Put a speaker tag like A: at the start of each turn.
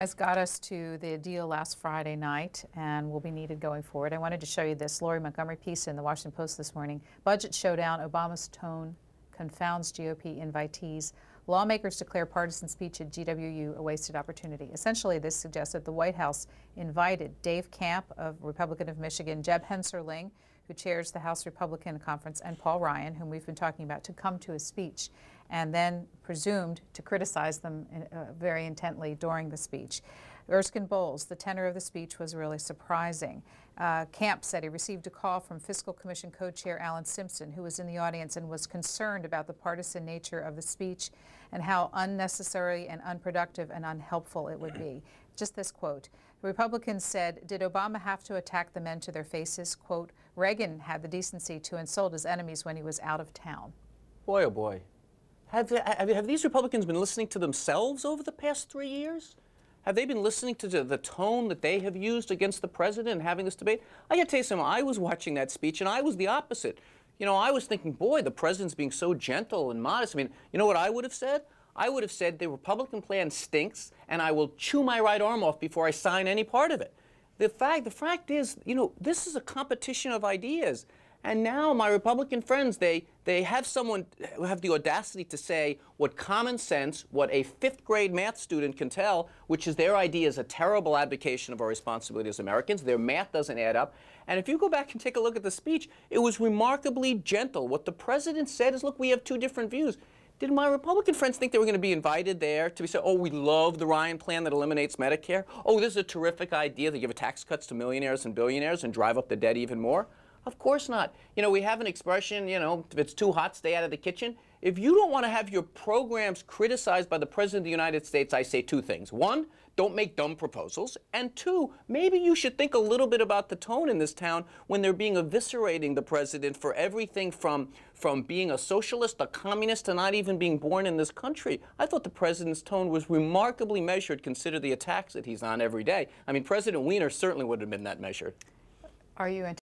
A: Has got us to the deal last Friday night and will be needed going forward. I wanted to show you this Lori Montgomery piece in the Washington Post this morning. Budget showdown, Obama's tone confounds GOP invitees. Lawmakers declare partisan speech at GWU a wasted opportunity. Essentially, this suggests that the White House invited Dave Camp, a Republican of Michigan, Jeb Hensarling, who chairs the House Republican Conference, and Paul Ryan, whom we've been talking about, to come to his speech, and then presumed to criticize them very intently during the speech. Erskine Bowles, the tenor of the speech was really surprising. Camp said he received a call from Fiscal Commission co-chair Alan Simpson, who was in the audience and was concerned about the partisan nature of the speech and how unnecessary and unproductive and unhelpful it would be. Just this quote. The Republicans said, "Did Obama have to attack the men to their faces?" Quote, "Reagan had the decency to insult his enemies when he was out of town."
B: Boy, oh boy. Have these Republicans been listening to themselves over the past 3 years? Have they been listening to the tone that they have used against the president and having this debate? I got to tell you something. I was watching that speech, and I was the opposite. You know, I was thinking, boy, the president's being so gentle and modest. I mean, you know what I would have said? I would have said the Republican plan stinks, and I will chew my right arm off before I sign any part of it. The fact is, you know, this is a competition of ideas. And now my Republican friends, they have someone who have the audacity to say what common sense, what a fifth-grade math student can tell, which is their idea is a terrible abdication of our responsibility as Americans. Their math doesn't add up. And if you go back and take a look at the speech, it was remarkably gentle. What the president said is, look, we have two different views. Did my Republican friends think they were going to be invited there to be said, oh, we love the Ryan plan that eliminates Medicare? Oh, this is a terrific idea to give tax cuts to millionaires and billionaires and drive up the debt even more? Of course not. You know, we have an expression, you know, if it's too hot, stay out of the kitchen. If you don't want to have your programs criticized by the President of the United States, I say two things. One, don't make dumb proposals. And two, maybe you should think a little bit about the tone in this town when they're being eviscerating the president for everything from being a socialist, a communist, to not even being born in this country. I thought the president's tone was remarkably measured, consider the attacks that he's on every day. I mean, President Weiner certainly would have been that measured.
A: Are you